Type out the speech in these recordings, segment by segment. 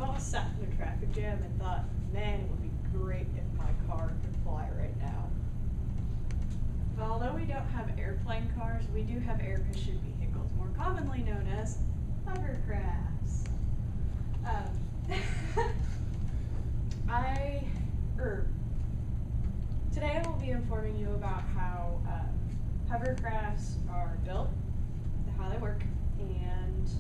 almost sat in a traffic jam and thought, man, it would be great if my car could fly right now. But although we don't have airplane cars, we do have air-cushioned vehicles, more commonly known as hovercrafts. Today I will be informing you about how hovercrafts are built, how they work, and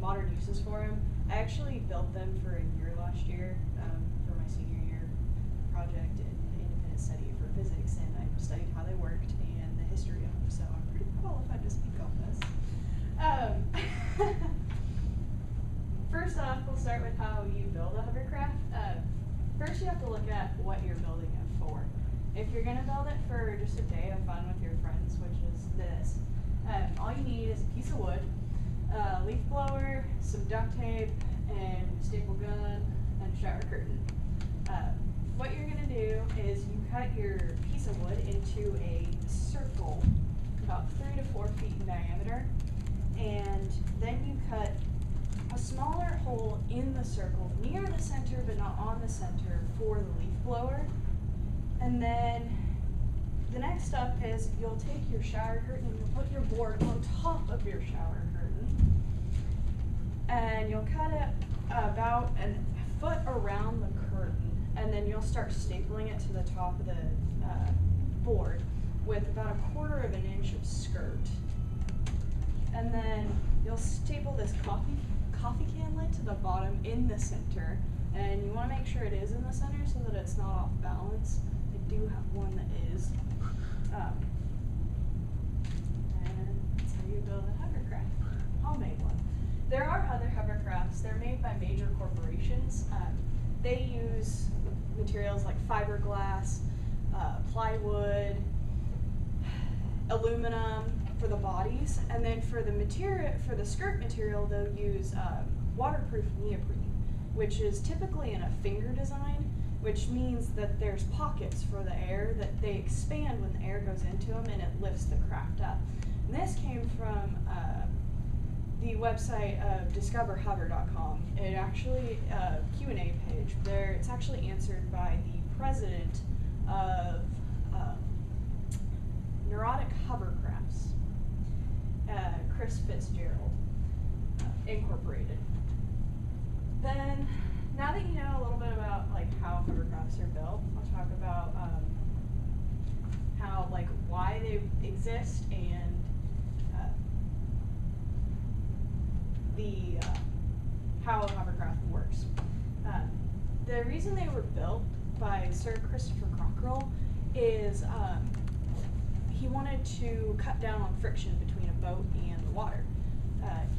modern uses for them. I actually built them for a year last year for my senior year project in independent study for physics, and I studied how they worked and the history of them, so I'm pretty qualified to speak on this. First off, we'll start with how you build a hovercraft. First, you have to look at what you're building it for. If you're going to build it for just a day of fun with your friends, which is this, all you need is a piece of wood, a leaf blower, some duct tape, and a staple gun, and a shower curtain. What you're going to do is you cut your piece of wood into a circle about 3 to 4 feet in diameter, and then you cut a smaller hole in the circle near the center but not on the center for the leaf blower. And then the next step is you'll take your shower curtain and you'll put your board on top of your shower curtain, and you'll cut it about a foot around the curtain, and then you'll start stapling it to the top of the board with about 1/4 of an inch of skirt. And then you'll staple this coffee can lid to the bottom in the center, and you want to make sure it is in the center so that it's not off balance. I do have one that is. And that's how you build a hovercraft, homemade one. There are other hovercrafts. They're made by major corporations. They use materials like fiberglass, plywood, aluminum for the bodies, and then for the material, for the skirt material, they'll use waterproof neoprene, which is typically in a finger design, which means that there's pockets for the air that they expand when the air goes into them, and it lifts the craft up. And this came from the website of discoverhover.com. It actually Q&A page there. It's actually answered by the president of Neurotic Hovercrafts, Chris Fitzgerald, Incorporated. Then, now that you know a little bit about how hovercrafts are built, I'll talk about how why they exist and how a hovercraft works. The reason they were built by Sir Christopher Cockerell is he wanted to cut down on friction between a boat and the water.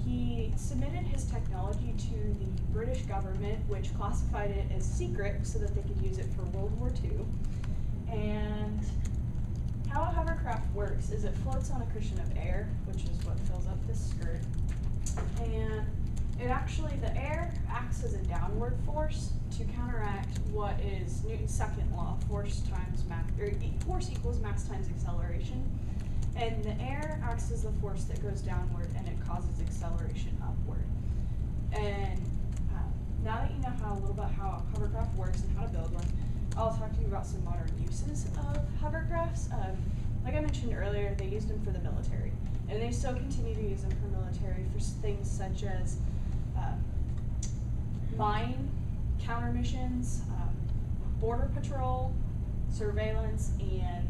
He submitted his technology to the British government, which classified it as secret so that they could use it for World War II. And how a hovercraft works is it floats on a cushion of air, which is what fills up this skirt. And the air acts as a downward force to counteract what is Newton's second law, force equals mass times acceleration. And the air acts as the force that goes downward, and it causes acceleration upward. And now that you know a little bit how a hovercraft works and how to build one, I'll talk to you about some modern uses of hovercrafts. Like I mentioned earlier, they used them for the military, and they still continue to use them for military for things such as mine counter missions, border patrol, surveillance, and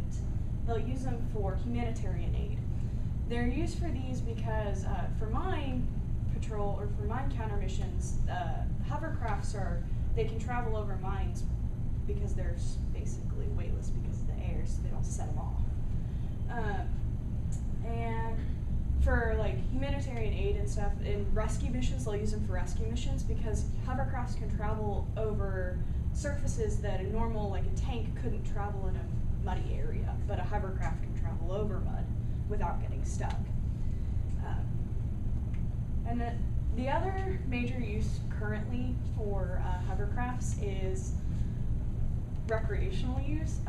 they'll use them for humanitarian aid. They're used for these because for mine patrol or for mine counter missions, hovercrafts they can travel over mines because they're basically weightless because of the air, so they don't set them off. And for humanitarian aid and stuff, in rescue missions, they'll use them for rescue missions because hovercrafts can travel over surfaces that a normal, a tank, couldn't travel in a muddy area, but a hovercraft can travel over mud without getting stuck. And the other major use currently for hovercrafts is recreational use.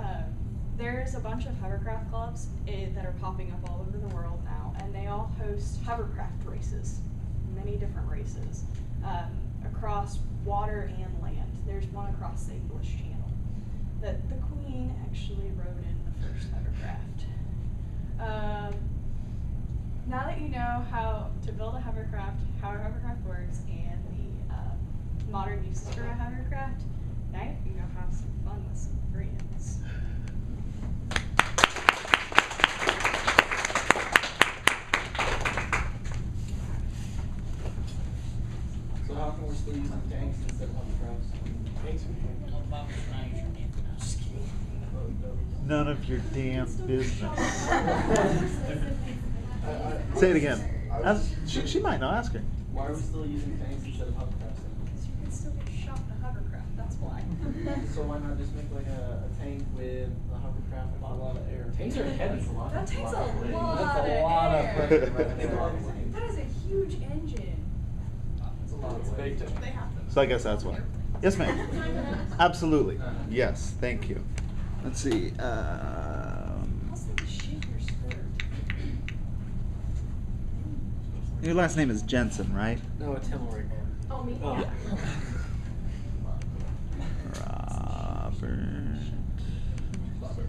There's a bunch of hovercraft clubs that are popping up all over the world now, and they all host hovercraft races, many different races, across water and land. There's one across the English Channel that the Queen actually rode in the first hovercraft. Now that you know how to build a hovercraft, how a hovercraft works, and the modern uses for a hovercraft, now you can go have some fun with some friends. So how come we're still using tanks instead of hovercrafts? Tanks None of your damn business. Say it again. She might know. Ask her. Why are we still using tanks instead of hovercrafts? Because you can still get shot in a hovercraft, that's why. So why not just make like a tank with a hovercraft with a lot of air? Tanks are heavy. That takes a lot That's of a lot of air. pressure. Right? That is a huge engine. That's a lot of weight. They have them. So I guess that's why. Yes, ma'am. Absolutely. Yes. Thank you. Let's see. Plus they shape your skirt. Your last name is Jensen, right? No, it's Hillary. Oh, me? Oh. Yeah. Robert.